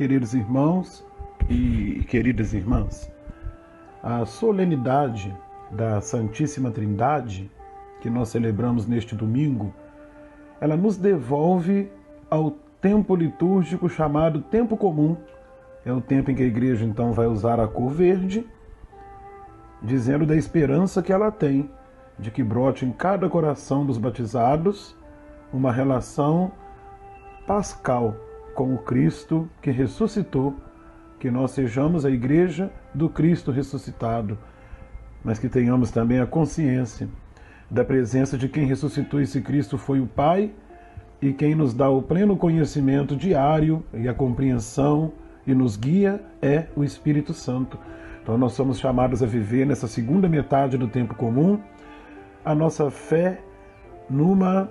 queridos irmãos e queridas irmãs. A solenidade da Santíssima Trindade, que nós celebramos neste domingo, ela nos devolve ao tempo litúrgico chamado tempo comum. É o tempo em que a igreja então vai usar a cor verde, dizendo da esperança que ela tem de que brote em cada coração dos batizados uma relação pascal com o Cristo que ressuscitou, que nós sejamos a igreja do Cristo ressuscitado, mas que tenhamos também a consciência da presença de quem ressuscitou esse Cristo foi o Pai, e quem nos dá o pleno conhecimento diário e a compreensão e nos guia é o Espírito Santo. Então nós somos chamados a viver nessa segunda metade do tempo comum a nossa fé numa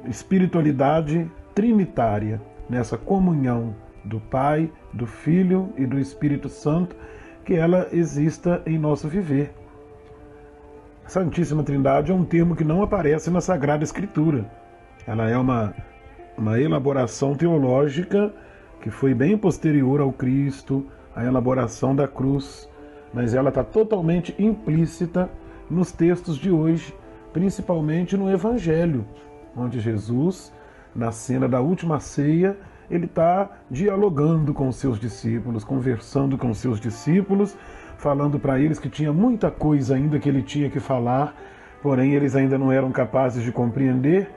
espiritualidade trinitária, nessa comunhão do Pai, do Filho e do Espírito Santo, que ela exista em nosso viver. Santíssima Trindade é um termo que não aparece na Sagrada Escritura. Ela é uma elaboração teológica que foi bem posterior ao Cristo, à elaboração da cruz, mas ela está totalmente implícita nos textos de hoje, principalmente no Evangelho, onde Jesus, na cena da última ceia, ele está dialogando com os seus discípulos, conversando com os seus discípulos, falando para eles que tinha muita coisa ainda que ele tinha que falar, porém eles ainda não eram capazes de compreender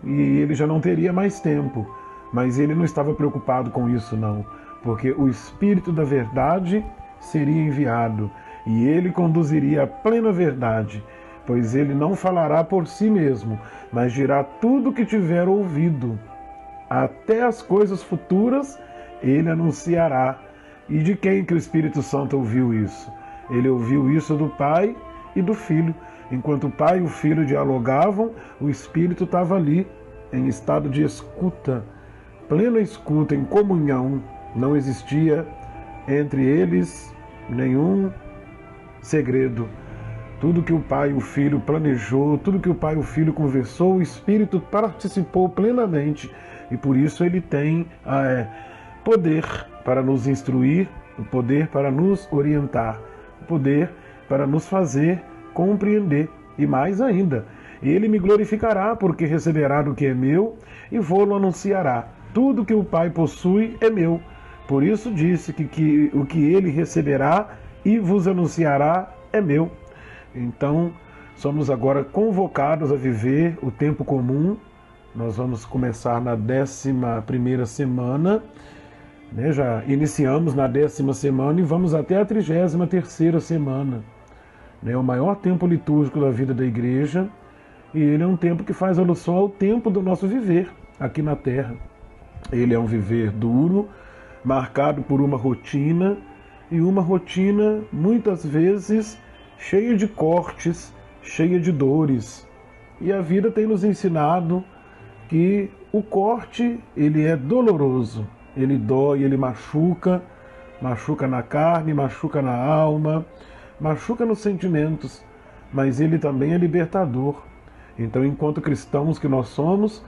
e ele já não teria mais tempo. Mas ele não estava preocupado com isso não, porque o Espírito da Verdade seria enviado e ele conduziria a plena verdade, pois ele não falará por si mesmo, mas dirá tudo o que tiver ouvido. Até as coisas futuras ele anunciará. E de quem que o Espírito Santo ouviu isso? Ele ouviu isso do Pai e do Filho. Enquanto o Pai e o Filho dialogavam, o Espírito estava ali, em estado de escuta, plena escuta, em comunhão. Não existia entre eles nenhum segredo. Tudo que o Pai e o Filho planejou, tudo que o Pai e o Filho conversou, o Espírito participou plenamente. E por isso ele tem poder para nos instruir, o poder para nos orientar, o poder para nos fazer compreender. E mais ainda, ele me glorificará, porque receberá do que é meu e vou-lo anunciará. Tudo que o Pai possui é meu. Por isso disse que o que ele receberá e vos anunciará é meu. Então, somos agora convocados a viver o tempo comum. Nós vamos começar na 11ª semana, né? Já iniciamos na 10ª semana e vamos até a 33ª semana. É o maior tempo litúrgico da vida da igreja e ele é um tempo que faz alusão ao tempo do nosso viver aqui na Terra. Ele é um viver duro, marcado por uma rotina, e uma rotina muitas vezes cheia de cortes, cheia de dores. E a vida tem nos ensinado que o corte, ele é doloroso, ele dói, ele machuca, machuca na carne, machuca na alma, machuca nos sentimentos, mas ele também é libertador. Então, enquanto cristãos que nós somos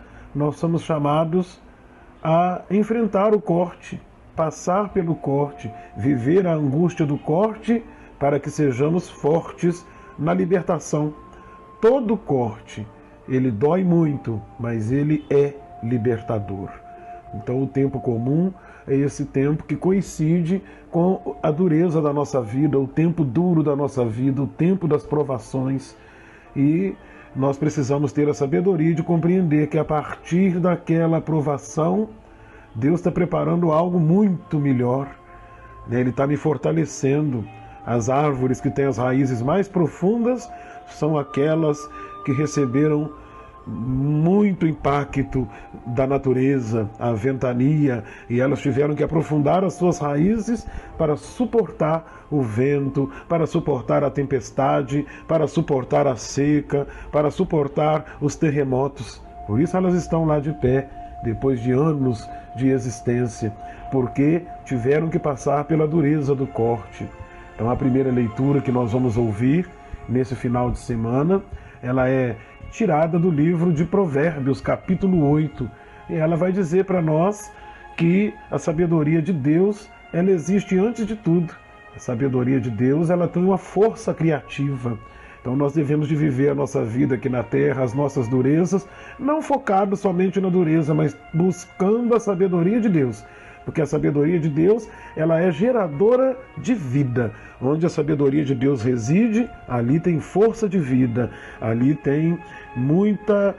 chamados a enfrentar o corte, passar pelo corte, viver a angústia do corte, para que sejamos fortes na libertação. Todo corte, ele dói muito, mas ele é libertador. Então o tempo comum é esse tempo que coincide com a dureza da nossa vida, o tempo duro da nossa vida, o tempo das provações. E nós precisamos ter a sabedoria de compreender que a partir daquela provação, Deus está preparando algo muito melhor. Ele está me fortalecendo. As árvores que têm as raízes mais profundas são aquelas que receberam muito impacto da natureza, a ventania, e elas tiveram que aprofundar as suas raízes para suportar o vento, para suportar a tempestade, para suportar a seca, para suportar os terremotos. Por isso elas estão lá de pé, depois de anos de existência, porque tiveram que passar pela dureza do corte. Então a primeira leitura que nós vamos ouvir nesse final de semana, ela é tirada do livro de Provérbios, capítulo 8, e ela vai dizer para nós que a sabedoria de Deus, ela existe antes de tudo. A sabedoria de Deus, ela tem uma força criativa. Então nós devemos de viver a nossa vida aqui na terra, as nossas durezas, não focado somente na dureza, mas buscando a sabedoria de Deus. Porque a sabedoria de Deus, ela é geradora de vida. Onde a sabedoria de Deus reside, ali tem força de vida, ali tem muita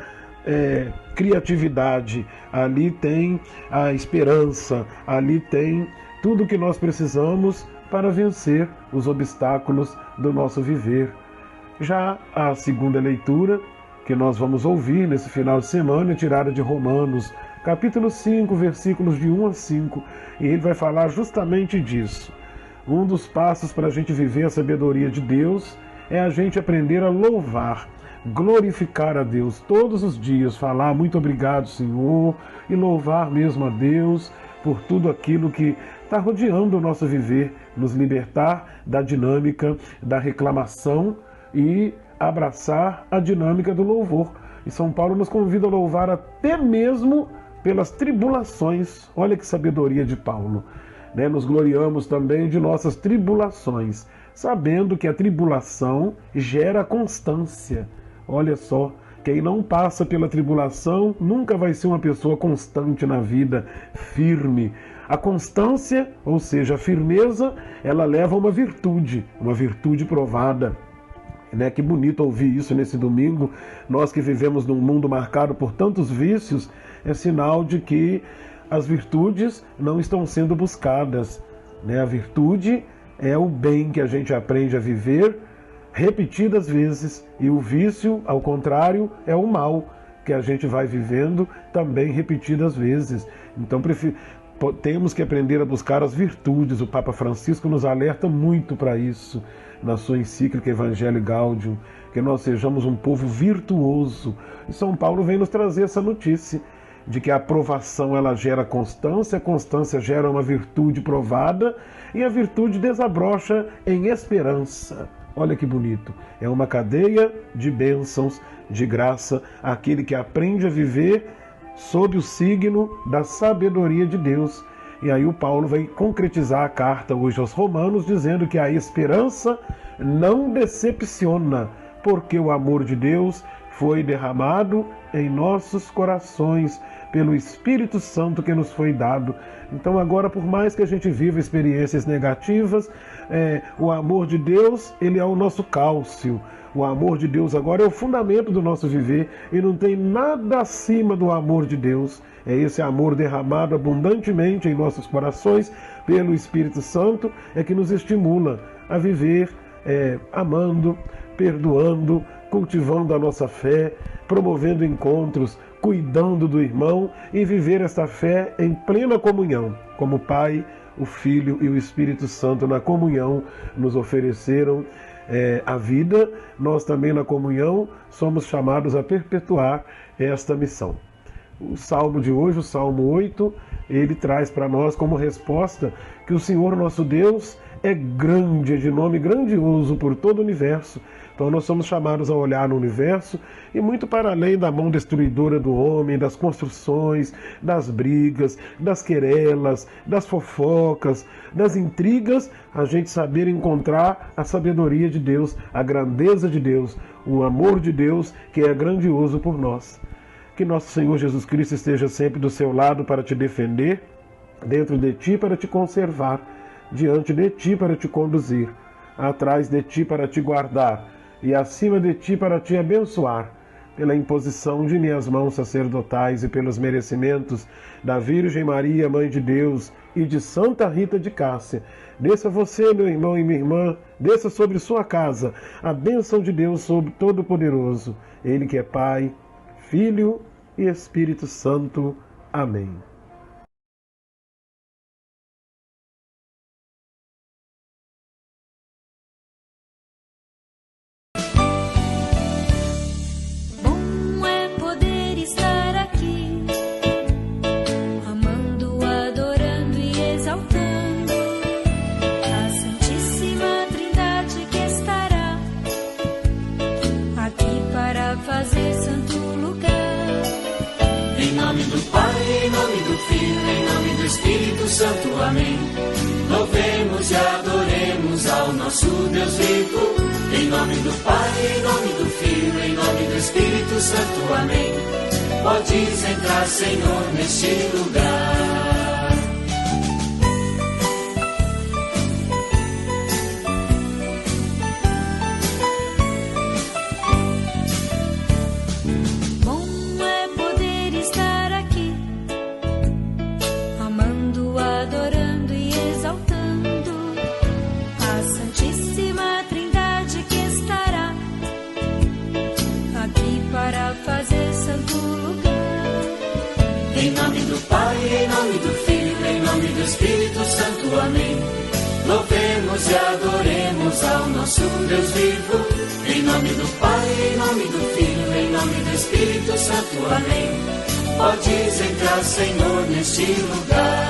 criatividade, ali tem a esperança, ali tem tudo o que nós precisamos para vencer os obstáculos do nosso viver. Já a segunda leitura que nós vamos ouvir nesse final de semana é tirada de Romanos, capítulo 5, versículos de 1 a 5, e ele vai falar justamente disso. Um dos passos para a gente viver a sabedoria de Deus é a gente aprender a louvar, glorificar a Deus todos os dias, falar muito obrigado, Senhor, e louvar mesmo a Deus por tudo aquilo que está rodeando o nosso viver, nos libertar da dinâmica da reclamação e abraçar a dinâmica do louvor. E São Paulo nos convida a louvar até mesmo pelas tribulações. Olha que sabedoria de Paulo. Nos gloriamos também de nossas tribulações, sabendo que a tribulação gera constância. Olha só, quem não passa pela tribulação nunca vai ser uma pessoa constante na vida, firme. A constância, ou seja, a firmeza, ela leva a uma virtude provada. Que bonito ouvir isso nesse domingo. Nós que vivemos num mundo marcado por tantos vícios, é sinal de que as virtudes não estão sendo buscadas. A virtude é o bem que a gente aprende a viver repetidas vezes, e o vício, ao contrário, é o mal que a gente vai vivendo também repetidas vezes. Então temos que aprender a buscar as virtudes. O Papa Francisco nos alerta muito para isso na sua encíclica Evangelii Gaudium, que nós sejamos um povo virtuoso. E São Paulo vem nos trazer essa notícia de que a aprovação ela gera constância, a constância gera uma virtude provada e a virtude desabrocha em esperança. Olha que bonito, é uma cadeia de bênçãos, de graça, aquele que aprende a viver sob o signo da sabedoria de Deus. E aí o Paulo vai concretizar a carta hoje aos Romanos, dizendo que a esperança não decepciona, porque o amor de Deus foi derramado em nossos corações pelo Espírito Santo que nos foi dado. Então agora, por mais que a gente viva experiências negativas, o amor de Deus, ele é o nosso cálcio. O amor de Deus agora é o fundamento do nosso viver e não tem nada acima do amor de Deus. É esse amor derramado abundantemente em nossos corações pelo Espírito Santo é que nos estimula a viver amando, perdoando, cultivando a nossa fé, promovendo encontros, cuidando do irmão e viver esta fé em plena comunhão, como o Pai, o Filho e o Espírito Santo na comunhão nos ofereceram a vida. Nós também na comunhão somos chamados a perpetuar esta missão. O salmo de hoje, o Salmo 8, ele traz para nós como resposta que o Senhor nosso Deus é grande, é de nome grandioso por todo o universo. Então nós somos chamados a olhar no universo e muito para além da mão destruidora do homem, das construções, das brigas, das querelas, das fofocas, das intrigas, a gente saber encontrar a sabedoria de Deus, a grandeza de Deus, o amor de Deus que é grandioso por nós. Que nosso Senhor Jesus Cristo esteja sempre do seu lado para te defender, dentro de ti para te conservar, diante de ti para te conduzir, atrás de ti para te guardar e acima de ti para te abençoar, pela imposição de minhas mãos sacerdotais e pelos merecimentos da Virgem Maria, Mãe de Deus, e de Santa Rita de Cássia. Desça você, meu irmão e minha irmã, desça sobre sua casa a bênção de Deus sobre Todo-Poderoso, Ele que é Pai, Filho e Espírito Santo. Amém. Bom é poder estar aqui, amando, adorando e exaltando a Santíssima Trindade que estará aqui para fazer santo lugar. Em nome do Pai, em nome do Louvemos e adoremos ao nosso Deus vivo, em nome do Pai, em nome do Filho, em nome do Espírito Santo. Amém. Podes entrar, Senhor, neste lugar. Bom é poder estar aqui, amando, adorando e exaltando a Santíssima Trindade que estará aqui para fazer santo lugar. Em nome do Pai, em nome do Filho, em nome do Espírito Santo. Amém. Louvemos e adoremos ao nosso Deus vivo, em nome do Pai, em nome do Filho, em nome do Espírito Santo. Amém. Podes entrar, Senhor, neste lugar.